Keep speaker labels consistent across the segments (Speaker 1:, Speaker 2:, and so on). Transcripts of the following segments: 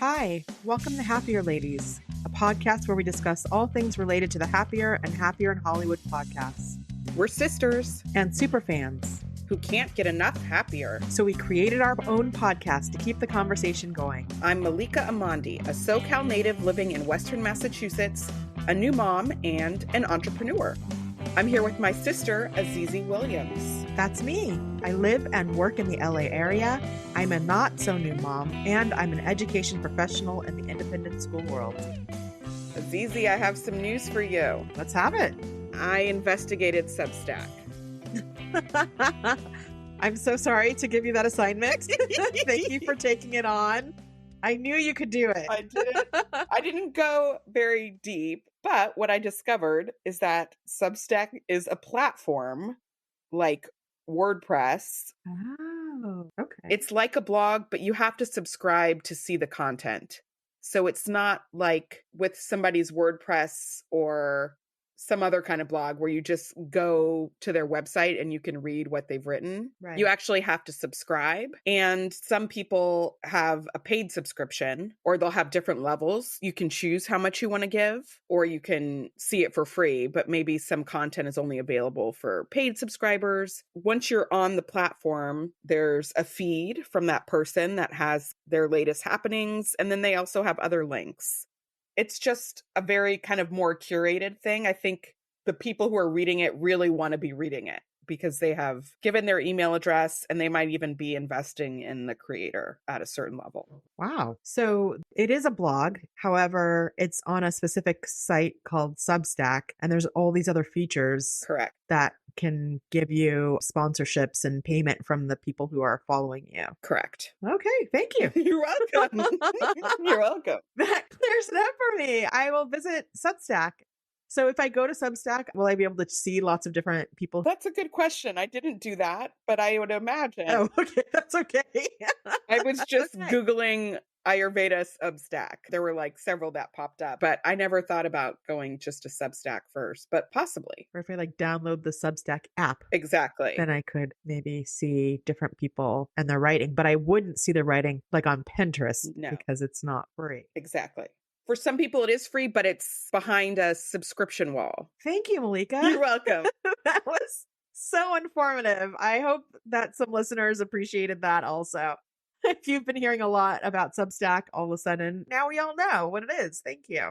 Speaker 1: Hi, welcome to Happier Ladies, a podcast where we discuss all things related to the Happier and Happier in Hollywood podcasts.
Speaker 2: We're sisters
Speaker 1: And super fans
Speaker 2: who can't get enough happier.
Speaker 1: So we created our own podcast to keep the conversation going.
Speaker 2: I'm Malika Amandi, a SoCal native living in Western Massachusetts, a new mom, and an entrepreneur. I'm here with my sister, Azizi Williams.
Speaker 1: That's me. I live and work in the LA area. I'm a not-so-new mom, and I'm an education professional in the independent school world.
Speaker 2: Azizi, I have some news for you.
Speaker 1: Let's have it.
Speaker 2: I investigated Substack.
Speaker 1: I'm so sorry to give you that assignment. Thank you for taking it on. I knew you could do it.
Speaker 2: I didn't go very deep, but what I discovered is that Substack is a platform like WordPress.
Speaker 1: Oh, okay.
Speaker 2: It's like a blog, but you have to subscribe to see the content. So it's not like with somebody's WordPress or some other kind of blog where you just go to their website and you can read what they've written.
Speaker 1: Right.
Speaker 2: You actually have to subscribe. And some people have a paid subscription, or they'll have different levels. You can choose how much you want to give, or you can see it for free, but maybe some content is only available for paid subscribers. Once you're on the platform, there's a feed from that person that has their latest happenings. And then they also have other links. It's just a very kind of more curated thing. I think the people who are reading it really want to be reading it because they have given their email address and they might even be investing in the creator at a certain level.
Speaker 1: Wow. So it is a blog. However, it's on a specific site called Substack, and there's all these other features.
Speaker 2: Correct.
Speaker 1: That can give you sponsorships and payment from the people who are following you.
Speaker 2: Correct.
Speaker 1: Okay, thank you.
Speaker 2: You're welcome. You're welcome.
Speaker 1: That clears it up for me. I will visit Substack. So if I go to Substack, will I be able to see lots of different people?
Speaker 2: That's a good question. I didn't do that, but I would imagine.
Speaker 1: Oh, okay. That's okay.
Speaker 2: I was just Googling Ayurveda Substack. There were like several that popped up, but I never thought about going just to Substack first, but possibly.
Speaker 1: Or if I download the Substack app.
Speaker 2: Exactly.
Speaker 1: Then I could maybe see different people and their writing, but I wouldn't see their writing on Pinterest because it's not free.
Speaker 2: Exactly. For some people it is free, but it's behind a subscription wall.
Speaker 1: Thank you, Malika.
Speaker 2: You're welcome.
Speaker 1: That was so informative. I hope that some listeners appreciated that also. If you've been hearing a lot about Substack, all of a sudden, now we all know what it is. Thank you.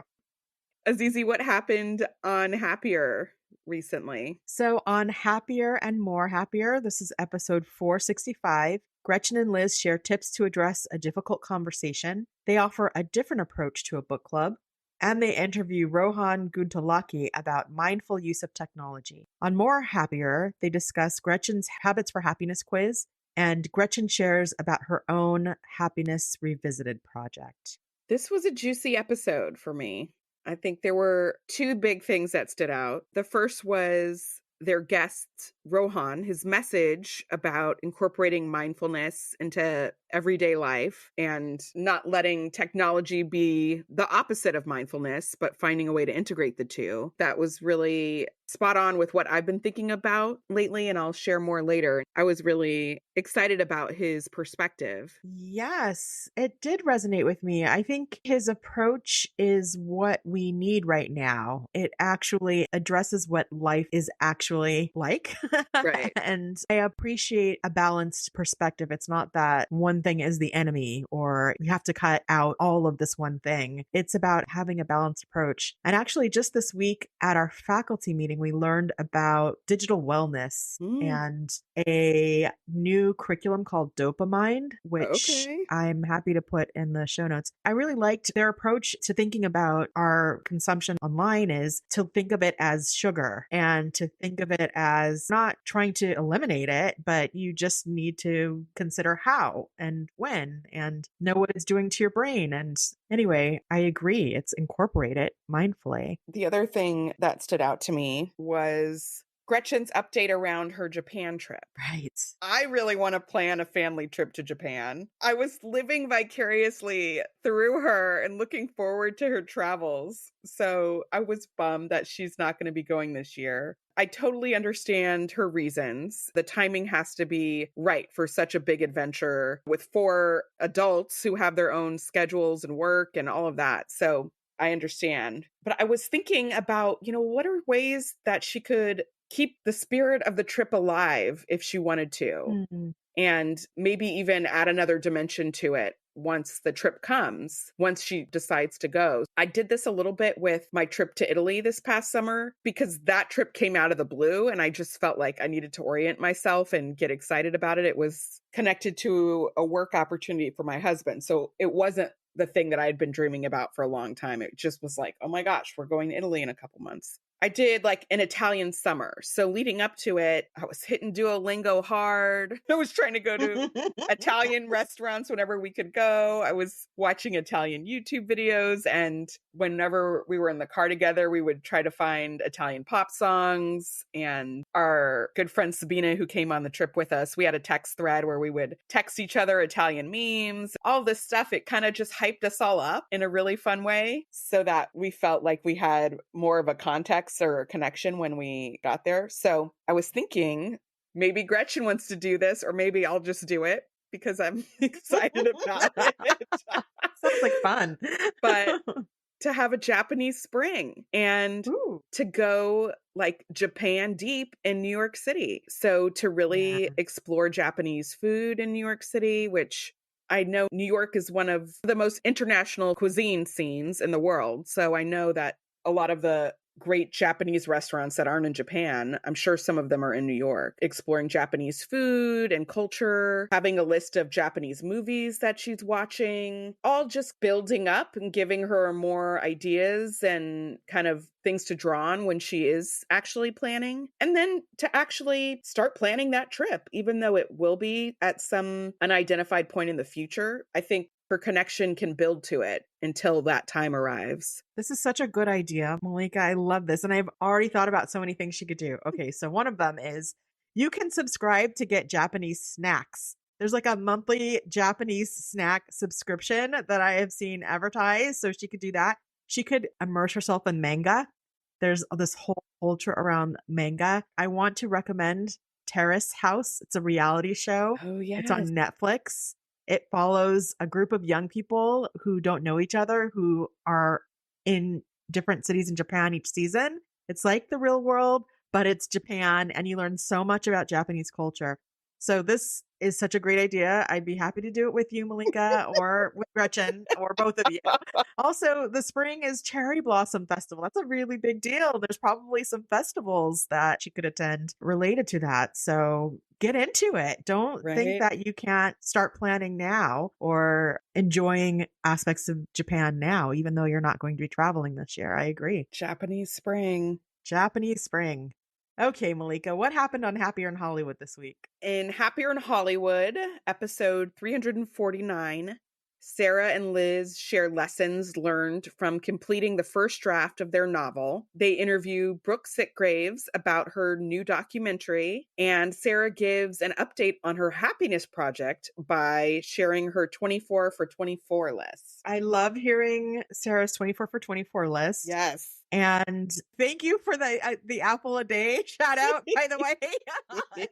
Speaker 2: Azizi, what happened on Happier recently?
Speaker 1: So on Happier and More Happier, this is episode 465. Gretchen and Liz share tips to address a difficult conversation. They offer a different approach to a book club. And they interview Rohan Guntalaki about mindful use of technology. On More Happier, they discuss Gretchen's Habits for Happiness quiz. And Gretchen shares about her own Happiness Revisited project.
Speaker 2: This was a juicy episode for me. I think there were two big things that stood out. The first was their guest, Rohan, his message about incorporating mindfulness into everyday life and not letting technology be the opposite of mindfulness, but finding a way to integrate the two. That was really spot on with what I've been thinking about lately, and I'll share more later. I was really excited about his perspective.
Speaker 1: Yes, it did resonate with me. I think his approach is what we need right now. It actually addresses what life is actually like.
Speaker 2: Right.
Speaker 1: And I appreciate a balanced perspective. It's not that one thing is the enemy or you have to cut out all of this one thing. It's about having a balanced approach. And actually, just this week at our faculty meeting, we learned about digital wellness and a new curriculum called Dopamine, which I'm happy to put in the show notes. I really liked their approach to thinking about our consumption online is to think of it as sugar and to think of it as not trying to eliminate it, but you just need to consider how and when and know what it's doing to your brain. And anyway, I agree. It's incorporate it mindfully.
Speaker 2: The other thing that stood out to me was Gretchen's update around her Japan trip.
Speaker 1: Right.
Speaker 2: I really want to plan a family trip to Japan. I was living vicariously through her and looking forward to her travels. So I was bummed that she's not going to be going this year. I totally understand her reasons. The timing has to be right for such a big adventure with 4 adults who have their own schedules and work and all of that. So I understand. But I was thinking about, what are ways that she could keep the spirit of the trip alive if she wanted to,
Speaker 1: Mm.
Speaker 2: and maybe even add another dimension to it once the trip comes, once she decides to go. I did this a little bit with my trip to Italy this past summer because that trip came out of the blue and I just felt like I needed to orient myself and get excited about it. It was connected to a work opportunity for my husband. So it wasn't the thing that I had been dreaming about for a long time. It just was like, oh my gosh, we're going to Italy in a couple months. I did like an Italian summer. So leading up to it, I was hitting Duolingo hard. I was trying to go to Italian restaurants whenever we could go. I was watching Italian YouTube videos. And whenever we were in the car together, we would try to find Italian pop songs. And our good friend Sabina, who came on the trip with us, we had a text thread where we would text each other Italian memes, all this stuff. It kind of just hyped us all up in a really fun way so that we felt like we had more of a context or a connection when we got there. So I was thinking maybe Gretchen wants to do this, or maybe I'll just do it because I'm excited about it.
Speaker 1: Sounds like fun.
Speaker 2: But to have a Japanese spring and
Speaker 1: Ooh.
Speaker 2: to go like Japan deep in New York City. So to
Speaker 1: Yeah.
Speaker 2: really explore Japanese food in New York City, which I know New York is one of the most international cuisine scenes in the world. So I know that a lot of the great Japanese restaurants that aren't in Japan, I'm sure some of them are in New York, exploring Japanese food and culture, having a list of Japanese movies that she's watching, all just building up and giving her more ideas and kind of things to draw on when she is actually planning. And then to actually start planning that trip, even though it will be at some unidentified point in the future. I think her connection can build to it until that time arrives.
Speaker 1: This is such a good idea, Malika. I love this. And I've already thought about so many things she could do. Okay, so one of them is you can subscribe to get Japanese snacks. There's like a monthly Japanese snack subscription that I have seen advertised. So she could do that. She could immerse herself in manga. There's this whole culture around manga. I want to recommend Terrace House. It's a reality show.
Speaker 2: Oh,
Speaker 1: It's
Speaker 2: yes.
Speaker 1: on Netflix. It follows a group of young people who don't know each other, who are in different cities in Japan each season. It's like the real world, but it's Japan, and you learn so much about Japanese culture. So this is such a great idea. I'd be happy to do it with you, Malika, or with Gretchen, or both of you. Also, the spring is Cherry Blossom Festival. That's a really big deal. There's probably some festivals that she could attend related to that. So get into it. Don't think
Speaker 2: Right?
Speaker 1: that you can't start planning now or enjoying aspects of Japan now, even though you're not going to be traveling this year. I agree.
Speaker 2: Japanese spring.
Speaker 1: Japanese spring. Okay, Malika, what happened on Happier in Hollywood this week?
Speaker 2: In Happier in Hollywood, episode 349, Sarah and Liz share lessons learned from completing the first draft of their novel. They interview Brooke Sitgraves about her new documentary, and Sarah gives an update on her happiness project by sharing her 24 for 24 list.
Speaker 1: I love hearing Sarah's 24 for 24 list.
Speaker 2: Yes.
Speaker 1: And thank you for the apple a day shout out, by the way.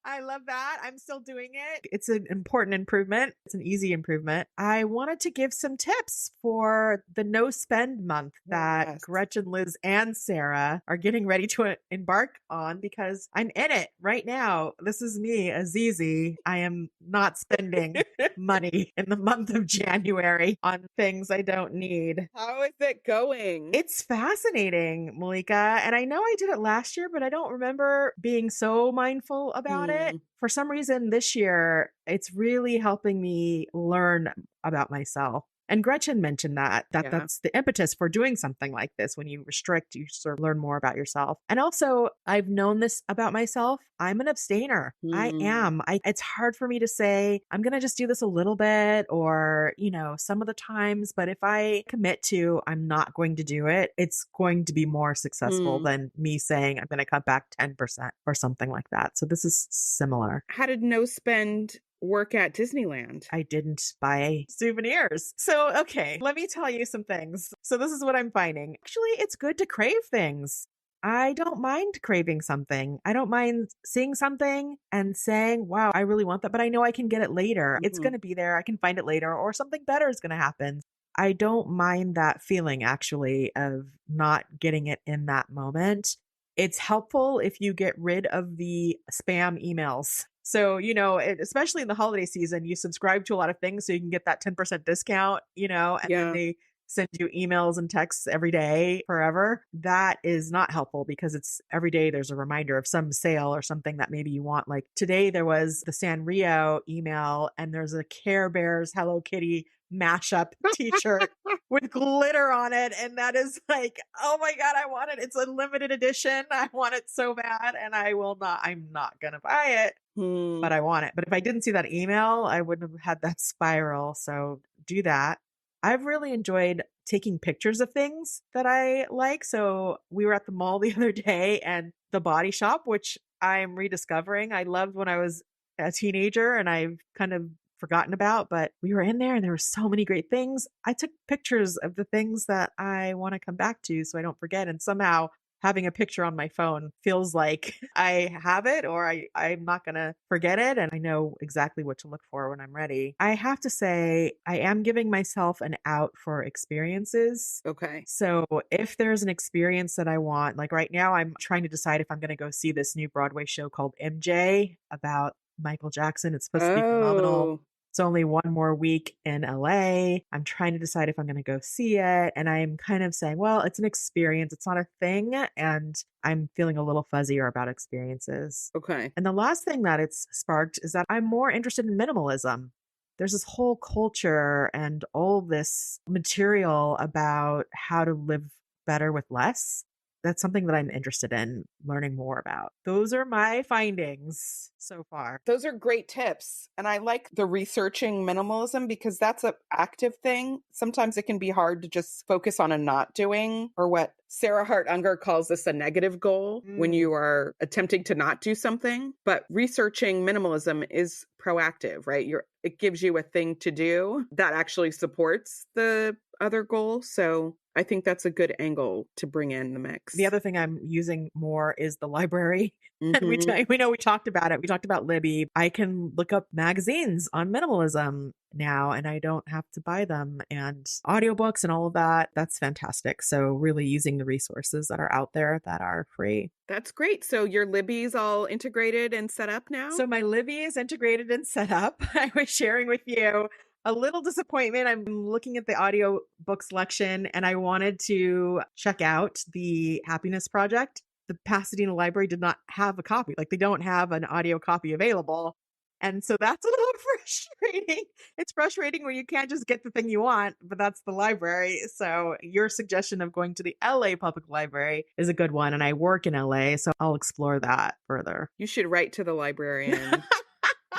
Speaker 1: I love that. I'm still doing it. It's an important improvement. It's an easy improvement. I wanted to give some tips for the no spend month that
Speaker 2: Yes.
Speaker 1: Gretchen, Liz, and Sarah are getting ready to embark on because I'm in it right now. This is me, Azizi. I am not spending money in the month of January on things I don't need.
Speaker 2: How is it going?
Speaker 1: It's fascinating, Malika. And I know I did it last year, but I don't remember being so mindful about it. For some reason this year, it's really helping me learn about myself. And Gretchen mentioned that
Speaker 2: Yeah.
Speaker 1: that's the impetus for doing something like this. When you restrict, you sort of learn more about yourself. And also, I've known this about myself. I'm an abstainer. I
Speaker 2: Mm.
Speaker 1: am. It's hard for me to say, I'm going to just do this a little bit or, some of the times, but if I commit to, I'm not going to do it, it's going to be more successful
Speaker 2: Mm.
Speaker 1: than me saying I'm going to cut back 10% or something like that. So this is similar.
Speaker 2: How did no spend work at Disneyland?
Speaker 1: I didn't buy souvenirs. So, okay, let me tell you some things. So, this is what I'm finding. Actually, it's good to crave things. I don't mind craving something. I don't mind seeing something and saying, wow, I really want that, but I know I can get it later. It's
Speaker 2: Mhm.
Speaker 1: going to be there. I can find it later, or something better is going to happen. I don't mind that feeling actually of not getting it in that moment. It's helpful if you get rid of the spam emails. So, especially in the holiday season, you subscribe to a lot of things so you can get that 10% discount, and then
Speaker 2: Yeah.
Speaker 1: they send you emails and texts every day forever. That is not helpful because it's every day there's a reminder of some sale or something that maybe you want. Like today, there was the Sanrio email and there's a Care Bears Hello Kitty mashup t-shirt with glitter on it. And that is like, oh my God, I want it. It's a limited edition. I want it so bad. And I'm not going to buy it,
Speaker 2: Hmm.
Speaker 1: but I want it. But if I didn't see that email, I wouldn't have had that spiral. So do that. I've really enjoyed taking pictures of things that I like. So we were at the mall the other day and the Body Shop, which I'm rediscovering. I loved when I was a teenager and I've kind of forgotten about, but we were in there and there were so many great things. I took pictures of the things that I want to come back to so I don't forget. And somehow having a picture on my phone feels like I have it or I'm not going to forget it. And I know exactly what to look for when I'm ready. I have to say, I am giving myself an out for experiences.
Speaker 2: Okay.
Speaker 1: So if there's an experience that I want, like right now, I'm trying to decide if I'm going to go see this new Broadway show called MJ about Michael Jackson. It's supposed to be phenomenal.
Speaker 2: Oh,
Speaker 1: It's only one more week in LA. I'm trying to decide if I'm going to go see it. And I'm kind of saying, well, it's an experience, it's not a thing. And I'm feeling a little fuzzier about experiences.
Speaker 2: okay.
Speaker 1: And the last thing that it's sparked is that I'm more interested in minimalism. There's this whole culture and all this material about how to live better with less. That's something that I'm interested in learning more about. Those are my findings so far.
Speaker 2: Those are great tips. And I like the researching minimalism because that's an active thing. Sometimes it can be hard to just focus on a not doing, or what Sarah Hart Unger calls this a negative goal when
Speaker 1: Mm.
Speaker 2: you are attempting to not do something. But researching minimalism is proactive, right? It gives you a thing to do that actually supports the other goal. So I think that's a good angle to bring in the
Speaker 1: The
Speaker 2: mix.
Speaker 1: other thing I'm using more is the library. And
Speaker 2: Hmm.
Speaker 1: we know we talked about it. We talked about Libby. I can look up magazines on minimalism now and I don't have to buy them, and audiobooks and all of that. That's fantastic. So really using the resources that are out there that are free.
Speaker 2: That's great. So your Libby's all integrated and set up now?
Speaker 1: So my Libby is integrated and set up. I was sharing with you a little disappointment. I'm looking at the audio book selection and I wanted to check out the Happiness Project. The Pasadena Library did not have a copy. Like they don't have an audio copy available. And so that's a little frustrating. It's frustrating when you can't just get the thing you want, but that's the library. So your suggestion of going to the LA Public Library is a good one. And I work in LA, so I'll explore that further.
Speaker 2: You should write to the librarian,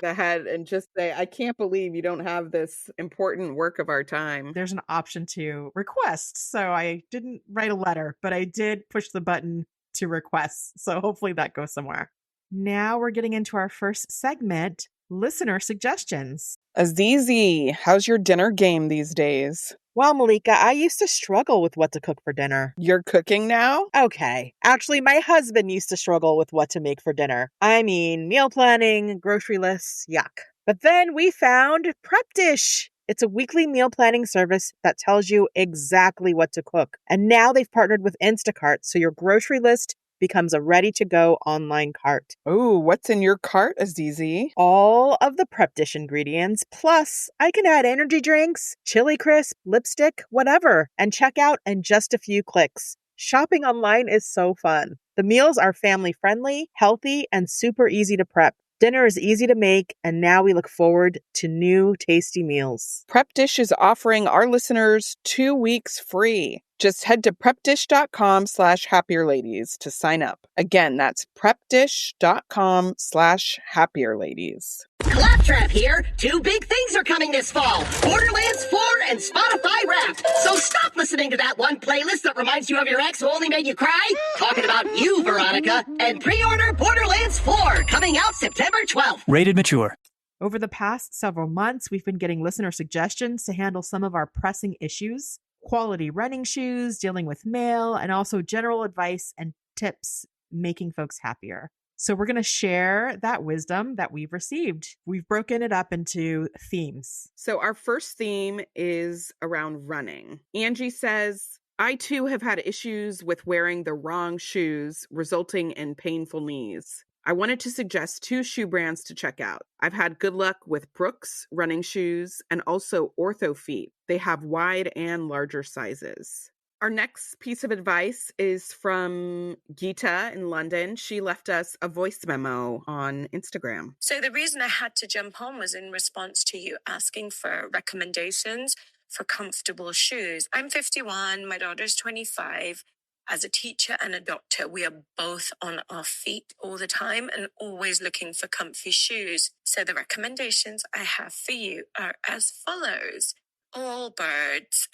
Speaker 2: the head, and just say, I can't believe you don't have this important work of our time.
Speaker 1: There's an option to request. So I didn't write a letter, but I did push the button to request. So hopefully that goes somewhere. Now we're getting into our first segment, listener suggestions.
Speaker 2: Azizi, how's your dinner game these days?
Speaker 1: Well, Malika, I used to struggle with what to cook for dinner.
Speaker 2: You're cooking now?
Speaker 1: Okay. Actually, my husband used to struggle with what to make for dinner. I mean, meal planning, grocery lists, yuck. But then we found Prep Dish. It's a weekly meal planning service that tells you exactly what to cook. And now they've partnered with Instacart, so your grocery list becomes a ready-to-go online cart.
Speaker 2: Oh, what's in your cart, Azizi?
Speaker 1: All of the Prep Dish ingredients, plus I can add energy drinks, chili crisp, lipstick, whatever, and check out in just a few clicks. Shopping online is so fun. The meals are family friendly, healthy, and super easy to prep. Dinner is easy to make, and now we look forward to new tasty meals.
Speaker 2: Prep Dish is offering our listeners 2 weeks free. Just head to prepdish.com/happierladies to sign up. Again, that's prepdish.com/happierladies.
Speaker 3: Claptrap here. 2 big things are coming this fall. Borderlands 4 and Spotify Wrapped. So stop listening to that one playlist that reminds you of your ex who only made you cry. Talking about you, Veronica. And pre-order Borderlands 4, coming out September 12th.
Speaker 4: Rated mature.
Speaker 1: Over the past several months, we've been getting listener suggestions to handle some of our pressing issues: quality running shoes, dealing with mail, and also general advice and tips making folks happier. So we're going to share that wisdom that we've received. We've broken it up into themes.
Speaker 2: So our first theme is around running. Angie says, I too have had issues with wearing the wrong shoes, resulting in painful knees. I wanted to suggest 2 shoe brands to check out. I've had good luck with Brooks running shoes and also Ortho Feet. They have wide and larger sizes. Our next piece of advice is from Geeta in London. She left us a voice memo on Instagram.
Speaker 5: So the reason I had to jump on was in response to you asking for recommendations for comfortable shoes. I'm 51, my daughter's 25. As a teacher and a doctor, we are both on our feet all the time and always looking for comfy shoes. So the recommendations I have for you are as follows. Allbirds,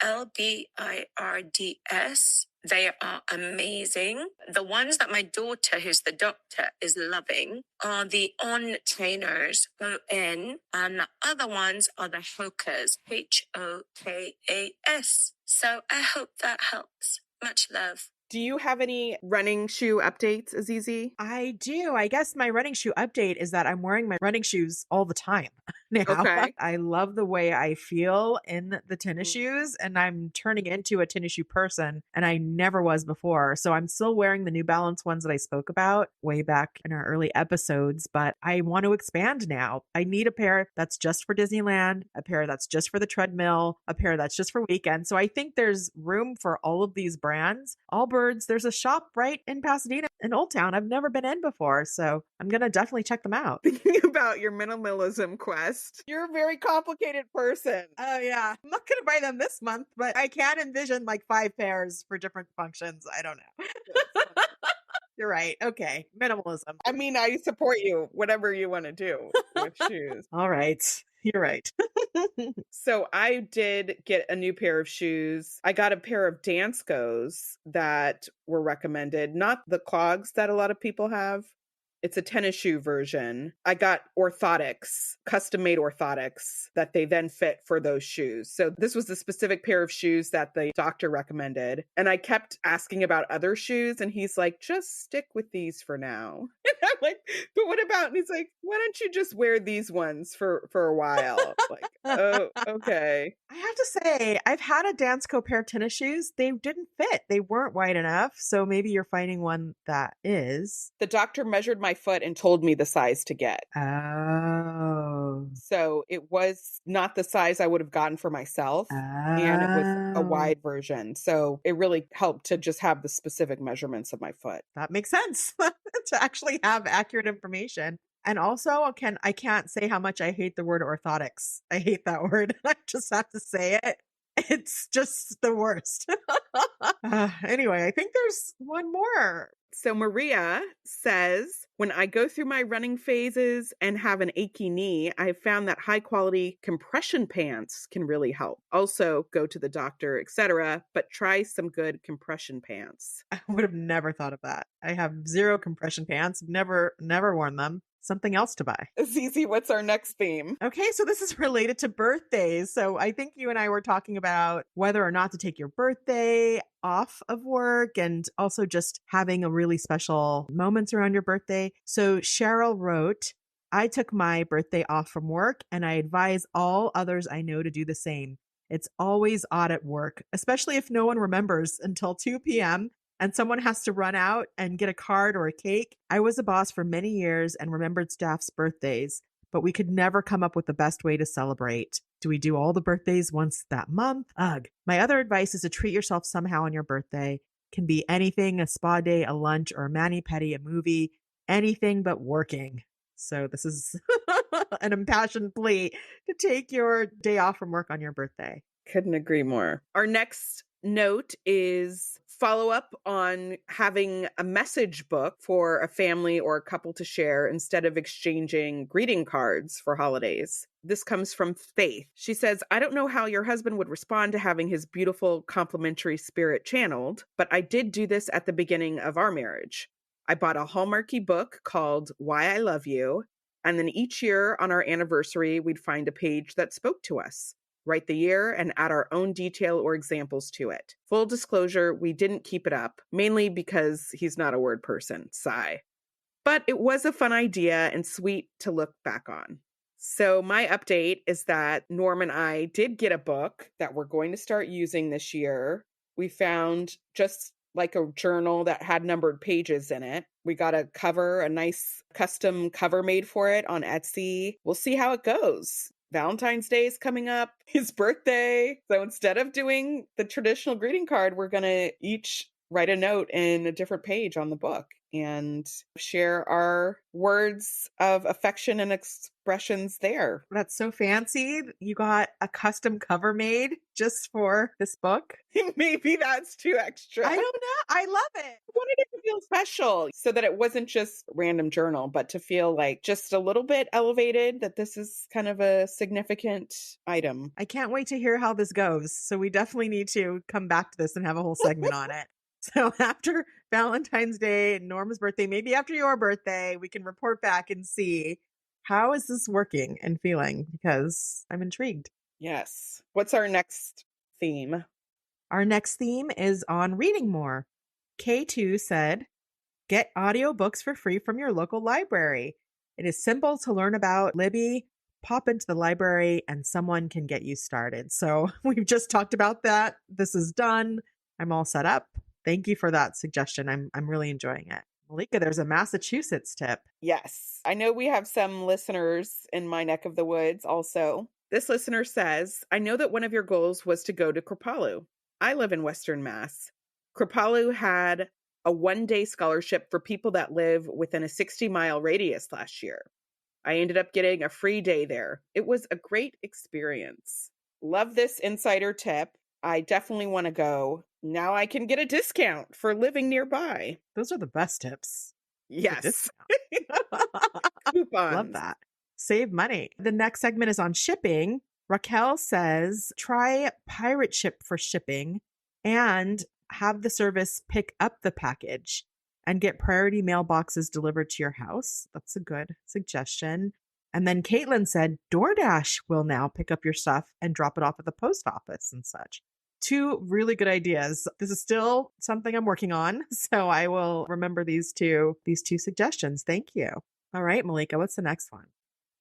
Speaker 5: Allbirds. They are amazing. The ones that my daughter, who's the doctor, is loving are the On trainers, ON, and the other ones are the Hokas, HOKAS. So I hope that helps. Much love.
Speaker 2: Do you have any running shoe updates, Azizi?
Speaker 1: I do. I guess my running shoe update is that I'm wearing my running shoes all the time now.
Speaker 2: Okay.
Speaker 1: I love the way I feel in the tennis shoes, and I'm turning into a tennis shoe person, and I never was before. So I'm still wearing the New Balance ones that I spoke about way back in our early episodes, but I want to expand now. I need a pair that's just for Disneyland, a pair that's just for the treadmill, a pair that's just for weekends. So I think there's room for all of these brands. Allbirds, there's a shop right in Pasadena in Old Town I've never been in before, so I'm going to definitely check them out.
Speaker 2: Thinking about your minimalism quest. You're a very complicated person.
Speaker 1: Oh, yeah. I'm not going to buy them this month, but I can envision like 5 pairs for different functions. I don't know. You're right. Okay. Minimalism.
Speaker 2: I mean, I support you, whatever you want to do with shoes.
Speaker 1: All right. You're right.
Speaker 2: So I did get a new pair of shoes. I got a pair of Danskos that were recommended, not the clogs that a lot of people have. It's a tennis shoe version. I got orthotics, custom-made orthotics that they then fit for those shoes. So this was the specific pair of shoes that the doctor recommended. And I kept asking about other shoes, and he's like, just stick with these for now. And I'm like, but what about? And he's like, why don't you just wear these ones for a while? Like, oh, okay.
Speaker 1: I have to say, I've had a Dansko pair of tennis shoes. They didn't fit. They weren't wide enough. So maybe you're finding one that is.
Speaker 2: The doctor measured my foot and told me the size to get.
Speaker 1: Oh.
Speaker 2: So it was not the size I would have gotten for myself. And it was a wide version. So it really helped to just have the specific measurements of my foot.
Speaker 1: That makes sense to actually have accurate information. And also, I can't say how much I hate the word orthotics. I hate that word. I just have to say it. It's just the worst. Anyway, I think there's one more.
Speaker 2: So Maria says, when I go through my running phases and have an achy knee, I have found that high quality compression pants can really help. Also go to the doctor, etc., but try some good compression pants.
Speaker 1: I would have never thought of that. I have 0 compression pants, never worn them. Something else to buy.
Speaker 2: Zizi, what's our next theme?
Speaker 1: Okay, so this is related to birthdays. So I think you and I were talking about whether or not to take your birthday off of work and also just having a really special moments around your birthday. So Cheryl wrote, I took my birthday off from work and I advise all others I know to do the same. It's always odd at work, especially if no one remembers until 2 p.m. and someone has to run out and get a card or a cake. I was a boss for many years and remembered staff's birthdays, but we could never come up with the best way to celebrate. Do we do all the birthdays once that month? Ugh. My other advice is to treat yourself somehow on your birthday. Can be anything, a spa day, a lunch, or a mani-pedi, a movie, anything but working. So this is an impassioned plea to take your day off from work on your birthday.
Speaker 2: Couldn't agree more. Our next note is follow up on having a message book for a family or a couple to share instead of exchanging greeting cards for holidays. This comes from Faith. She says, I don't know how your husband would respond to having his beautiful complimentary spirit channeled, but I did do this at the beginning of our marriage. I bought a Hallmarky book called Why I Love You, and then each year on our anniversary, we'd find a page that spoke to us. Write the year, and add our own detail or examples to it. Full disclosure, we didn't keep it up, mainly because he's not a word person. Sigh. But it was a fun idea and sweet to look back on. So my update is that Norm and I did get a book that we're going to start using this year. We found just like a journal that had numbered pages in it. We got a cover, a nice custom cover made for it on Etsy. We'll see how it goes. Valentine's Day is coming up, his birthday. So instead of doing the traditional greeting card, we're going to each write a note in a different page on the book and share our words of affection and expressions there.
Speaker 1: That's so fancy. You got a custom cover made just for this book.
Speaker 2: Maybe that's too extra.
Speaker 1: I don't know. I love it.
Speaker 2: I wanted it to feel special so that it wasn't just a random journal, but to feel like just a little bit elevated, that this is kind of a significant item.
Speaker 1: I can't wait to hear how this goes. So we definitely need to come back to this and have a whole segment on it. So after Valentine's Day and Norm's birthday, maybe after your birthday, we can report back and see how is this working and feeling, because I'm intrigued.
Speaker 2: Yes. What's our next theme?
Speaker 1: Our next theme is on reading more. K2 said, get audiobooks for free from your local library. It is simple to learn about Libby. Pop into the library and someone can get you started. So we've just talked about that. This is done. I'm all set up. Thank you for that suggestion. I'm really enjoying it. Malika, there's a Massachusetts tip.
Speaker 2: Yes. I know we have some listeners in my neck of the woods also. This listener says, I know that one of your goals was to go to Kripalu. I live in Western Mass. Kripalu had a one-day scholarship for people that live within a 60-mile radius last year. I ended up getting a free day there. It was a great experience. Love this insider tip. I definitely want to go. Now I can get a discount for living nearby.
Speaker 1: Those are the best tips.
Speaker 2: Yes. Coupons.
Speaker 1: Love that. Save money. The next segment is on shipping. Raquel says, try Pirate Ship for shipping and have the service pick up the package and get priority mailboxes delivered to your house. That's a good suggestion. And then Caitlin said, DoorDash will now pick up your stuff and drop it off at the post office and such. Two really good ideas. This is still something I'm working on, so I will remember these two suggestions. Thank you. All right, Malika, what's the next one?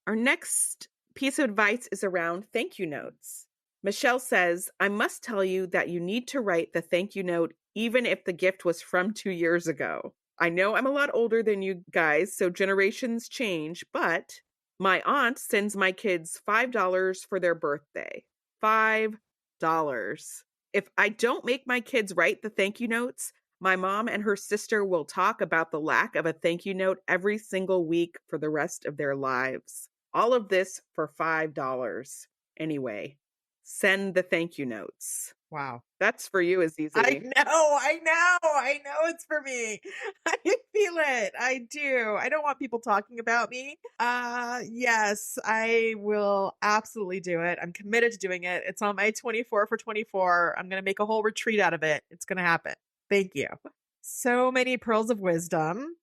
Speaker 2: Our next piece of advice is around thank you notes. Michelle says, I must tell you that you need to write the thank you note even if the gift was from 2 years ago. I know I'm a lot older than you guys, so generations change, but my aunt sends my kids $5 for their birthday. $5. If I don't make my kids write the thank you notes, my mom and her sister will talk about the lack of a thank you note every single week for the rest of their lives. All of this for $5. Anyway, send the thank you notes.
Speaker 1: Wow.
Speaker 2: That's for you, Azizi.
Speaker 1: I know it's for me. I feel it. I do. I don't want people talking about me. Yes, I will absolutely do it. I'm committed to doing it. It's on my 24 for 24. I'm going to make a whole retreat out of it. It's going to happen. Thank you. So many pearls of wisdom.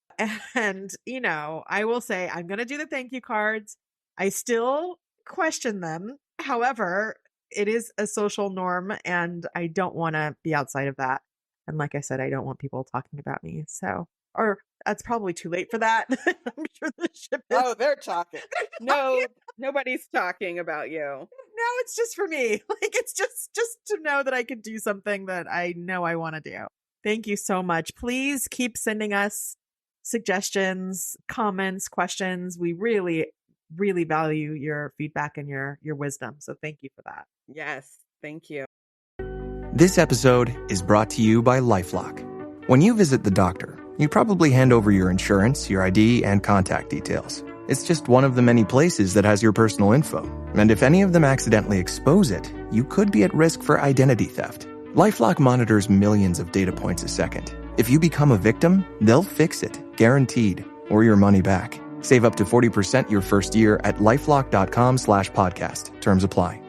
Speaker 1: And, I will say I'm going to do the thank you cards. I still question them. However, it is a social norm and I don't want to be outside of that. And like I said, I don't want people talking about me. So, or that's probably too late for that. I'm sure the ship is.
Speaker 2: Oh, they're talking. No, nobody's talking about you.
Speaker 1: No, it's just for me. Like, it's just to know that I can do something that I know I want to do. Thank you so much. Please keep sending us suggestions, comments, questions. We really, really value your feedback and your wisdom. So thank you for that.
Speaker 2: Yes, thank you.
Speaker 4: This episode is brought to you by LifeLock. When you visit the doctor, you probably hand over your insurance, your ID, and contact details. It's just one of the many places that has your personal info. And if any of them accidentally expose it, you could be at risk for identity theft. LifeLock monitors millions of data points a second. If you become a victim, they'll fix it, guaranteed, or your money back. Save up to 40% your first year at lifelock.com/podcast. Terms apply.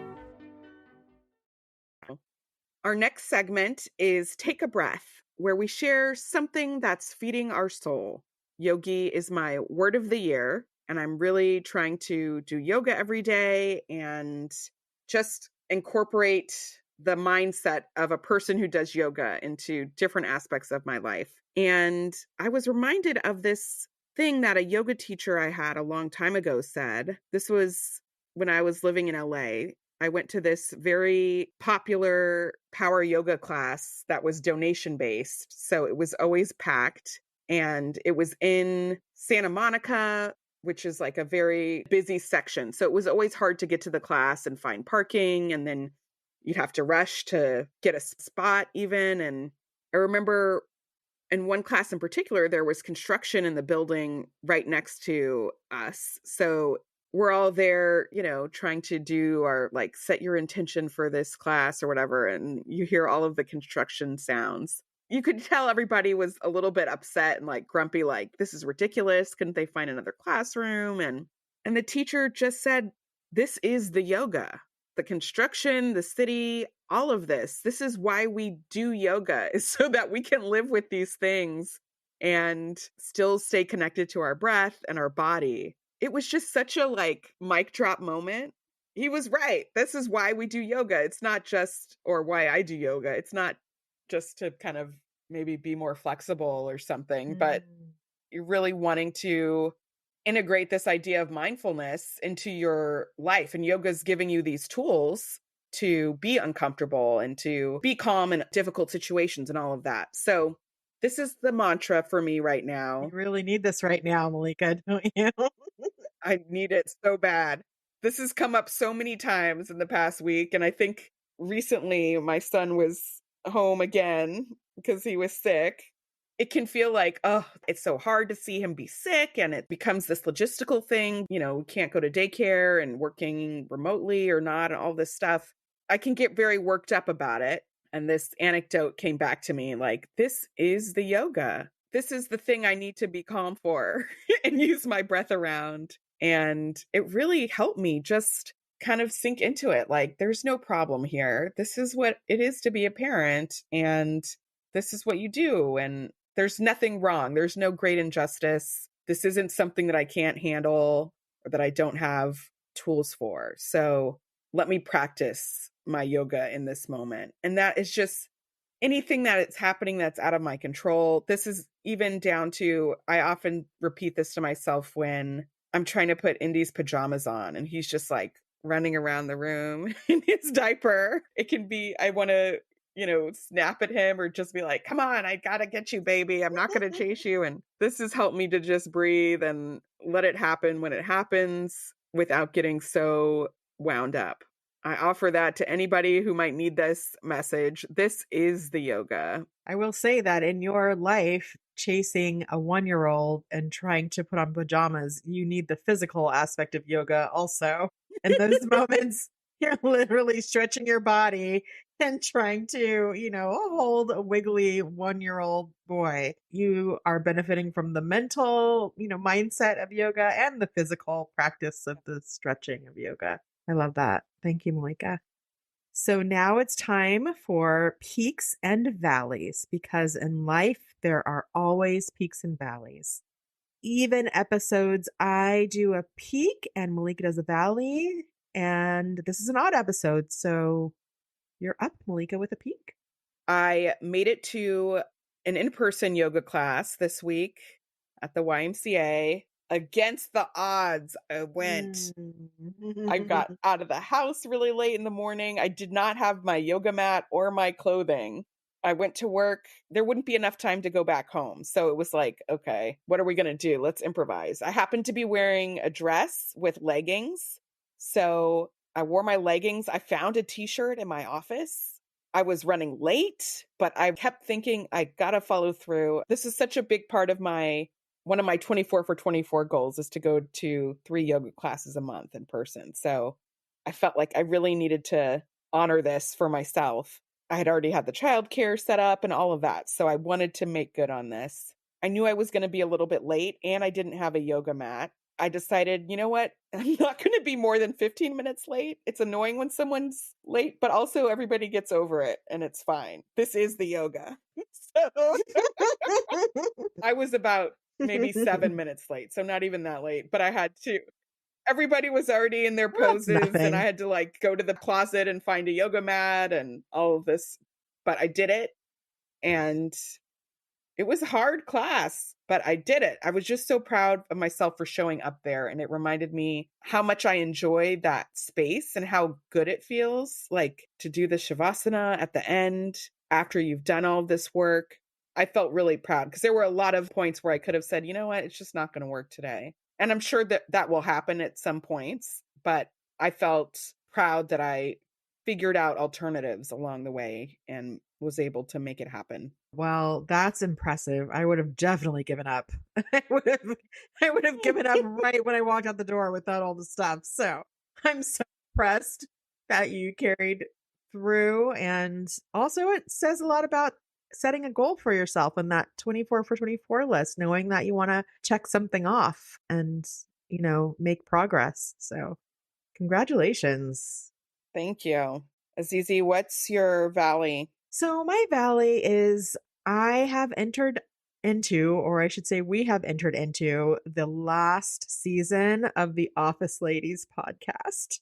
Speaker 2: Our next segment is Take a Breath, where we share something that's feeding our soul. Yogi is my word of the year, and I'm really trying to do yoga every day and just incorporate the mindset of a person who does yoga into different aspects of my life. And I was reminded of this thing that a yoga teacher I had a long time ago said. This was when I was living in LA. I went to this very popular power yoga class that was donation based. So it was always packed, and it was in Santa Monica, which is like a very busy section. So it was always hard to get to the class and find parking. And then you'd have to rush to get a spot even. And I remember in one class in particular, there was construction in the building right next to us. So we're all there, trying to do our set your intention for this class or whatever. And you hear all of the construction sounds. You could tell everybody was a little bit upset and grumpy, this is ridiculous. Couldn't they find another classroom? And the teacher just said, this is the yoga, the construction, the city, all of this. This is why we do yoga, is so that we can live with these things and still stay connected to our breath and our body. It was just such a mic drop moment. He was right. This is why we do yoga. It's not just, or why I do yoga. It's not just to kind of maybe be more flexible or something, but you're really wanting to integrate this idea of mindfulness into your life. And yoga's giving you these tools to be uncomfortable and to be calm in difficult situations and all of that. So this is the mantra for me right now.
Speaker 1: You really need this right now, Malika, don't you?
Speaker 2: I need it so bad. This has come up so many times in the past week. And I think recently my son was home again because he was sick. It can feel like, it's so hard to see him be sick. And it becomes this logistical thing. We can't go to daycare and working remotely or not and all this stuff. I can get very worked up about it. And this anecdote came back to me this is the yoga. This is the thing I need to be calm for and use my breath around. And it really helped me just kind of sink into it. There's no problem here. This is what it is to be a parent. And this is what you do. And there's nothing wrong. There's no great injustice. This isn't something that I can't handle or that I don't have tools for. So let me practice my yoga in this moment. And that is just anything that is happening that's out of my control. This is even down to, I often repeat this to myself when I'm trying to put Indy's pajamas on and he's just running around the room in his diaper. It can be, I want to, snap at him or just be come on, I gotta get you, baby. I'm not going to chase you. And this has helped me to just breathe and let it happen when it happens without getting so wound up. I offer that to anybody who might need this message. This is the yoga.
Speaker 1: I will say that in your life, chasing a 1-year-old and trying to put on pajamas, you need the physical aspect of yoga also. In those moments, you're literally stretching your body and trying to, hold a wiggly 1-year-old boy. You are benefiting from the mental, mindset of yoga and the physical practice of the stretching of yoga. I love that. Thank you, Malika. So now it's time for peaks and valleys, because in life, there are always peaks and valleys. Even episodes, I do a peak and Malika does a valley. And this is an odd episode. So you're up, Malika, with a peak.
Speaker 2: I made it to an in-person yoga class this week at the YMCA. Against the odds, I went. I got out of the house really late in the morning. I did not have my yoga mat or my clothing. I went to work. There wouldn't be enough time to go back home. So it was okay, what are we going to do? Let's improvise. I happened to be wearing a dress with leggings. So I wore my leggings. I found a t-shirt in my office. I was running late, but I kept thinking I got to follow through. This is such a big part of my one of my 24 for 24 goals is to go to 3 yoga classes a month in person. So I felt like I really needed to honor this for myself. I had already had the childcare set up and all of that. So I wanted to make good on this. I knew I was going to be a little bit late and I didn't have a yoga mat. I decided, you know what? I'm not going to be more than 15 minutes late. It's annoying when someone's late, but also everybody gets over it and it's fine. This is the yoga. So I was about maybe 7 minutes late. So not even that late, but I had to. Everybody was already in their poses and I had to like go to the closet and find a yoga mat and all of this. But I did it and it was a hard class, but I did it. I was just so proud of myself for showing up there. And it reminded me how much I enjoy that space and how good it feels like to do the Shavasana at the end after you've done all this work. I felt really proud because there were a lot of points where I could have said, you know what, it's just not going to work today. And I'm sure that that will happen at some points, but I felt proud that I figured out alternatives along the way and was able to make it happen.
Speaker 1: Well, that's impressive. I would have definitely given up. I would have given up right when I walked out the door without all the stuff. So I'm so impressed that you carried through. And also it says a lot about setting a goal for yourself in that 24 for 24 list, knowing that you want to check something off and, you know, make progress. So congratulations.
Speaker 2: Thank you. Azizi, what's your valley?
Speaker 1: So my valley is I have entered into, or I should say we have entered into the last season of the Office Ladies podcast.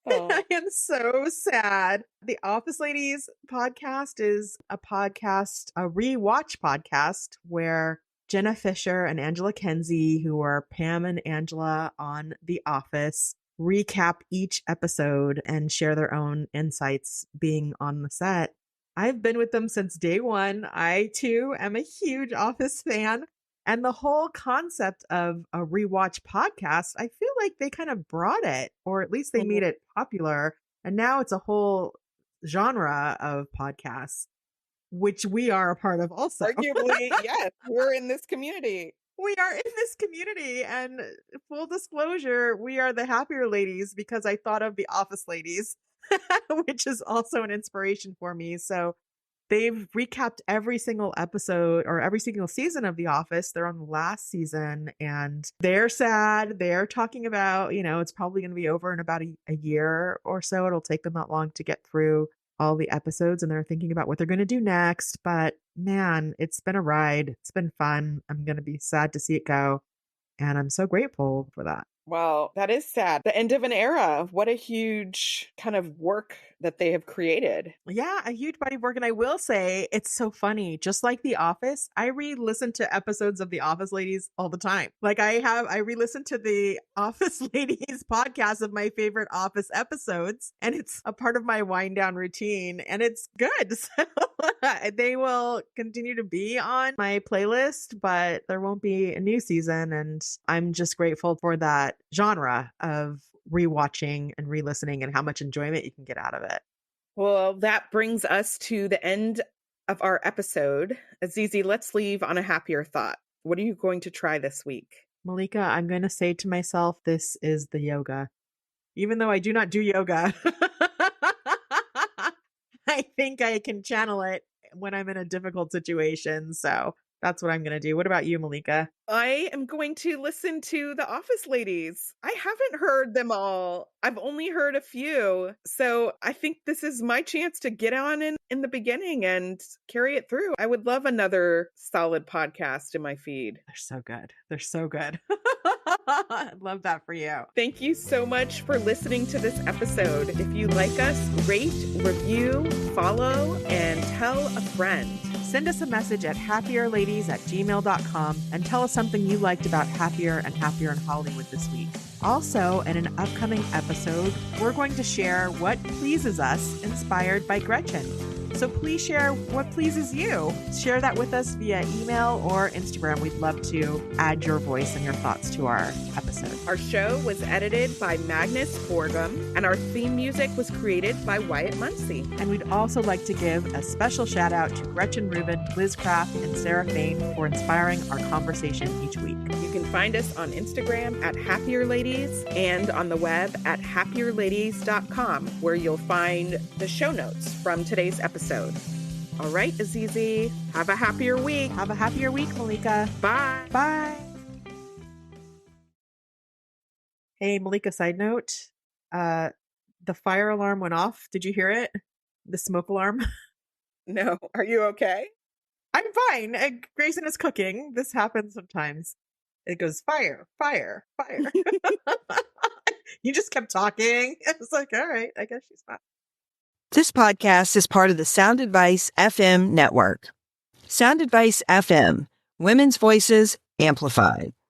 Speaker 2: Oh.
Speaker 1: I am so sad. The Office Ladies podcast is a podcast, a rewatch podcast where Jenna Fisher and Angela Kinsey, who are Pam and Angela on The Office, recap each episode and share their own insights being on the set. I've been with them since day one. I too am a huge Office fan. And the whole concept of a rewatch podcast, I feel like they kind of brought it, or at least they made it popular. And now it's a whole genre of podcasts, which we are a part of also.
Speaker 2: Arguably, yes, we're in this community.
Speaker 1: We are in this community, and full disclosure, we are the Happier Ladies because I thought of the Office Ladies, which is also an inspiration for me. So they've recapped every single episode or every single season of The Office. They're on the last season and they're sad. They're talking about, you know, it's probably going to be over in about a year or so. It'll take them that long to get through all the episodes and they're thinking about what they're going to do next. But man, it's been a ride. It's been fun. I'm going to be sad to see it go. And I'm so grateful for that.
Speaker 2: Well, that is sad. The end of an era. What a huge kind of work that they have created.
Speaker 1: Yeah, a huge body of work. And I will say, it's so funny. Just like The Office, I re-listen to episodes of The Office Ladies all the time. Like I re-listen to the Office Ladies podcast of my favorite Office episodes. And it's a part of my wind down routine. And it's good. So they will continue to be on my playlist, but there won't be a new season. And I'm just grateful for that genre of rewatching and re-listening and how much enjoyment you can get out of it.
Speaker 2: Well, that brings us to the end of our episode. Azizi, let's leave on a happier thought. What are you going to try this week?
Speaker 1: Malika, I'm going to say to myself, this is the yoga. Even though I do not do yoga, I think I can channel it when I'm in a difficult situation. So that's what I'm going to do. What about you, Malika?
Speaker 2: I am going to listen to the Office Ladies. I haven't heard them all. I've only heard a few. So I think this is my chance to get on in the beginning and carry it through. I would love another solid podcast in my feed.
Speaker 1: They're so good. They're so good. I love that for you.
Speaker 2: Thank you so much for listening to this episode. If you like us, rate, review, follow, and tell a friend.
Speaker 1: Send us a message at happierladies@gmail.com and tell us something you liked about Happier and Happier in Hollywood this week. Also, in an upcoming episode, we're going to share what pleases us inspired by Gretchen. So please share what pleases you. Share that with us via email or Instagram. We'd love to add your voice and your thoughts to our episode. episode.
Speaker 2: Our show was edited by Magnus Borgum, and our theme music was created by Wyatt Muncie.
Speaker 1: And we'd also like to give a special shout out to Gretchen Rubin, Liz Kraft, and Sarah Fain for inspiring our conversation each week.
Speaker 2: You can find us on Instagram at happierladies and on the web at happierladies.com, where you'll find the show notes from today's episode. All right, Azizi, have a happier week.
Speaker 1: Have a happier week, Malika.
Speaker 2: Bye.
Speaker 1: Bye. Hey, Malika, side note, the fire alarm went off. Did you hear it? The smoke alarm?
Speaker 2: No. Are you okay?
Speaker 1: I'm fine. Grayson is cooking. This happens sometimes. It goes fire, fire, fire. You just kept talking. I was like, all right, I guess she's fine.
Speaker 6: This podcast is part of the Sound Advice FM network. Sound Advice FM, women's voices amplified.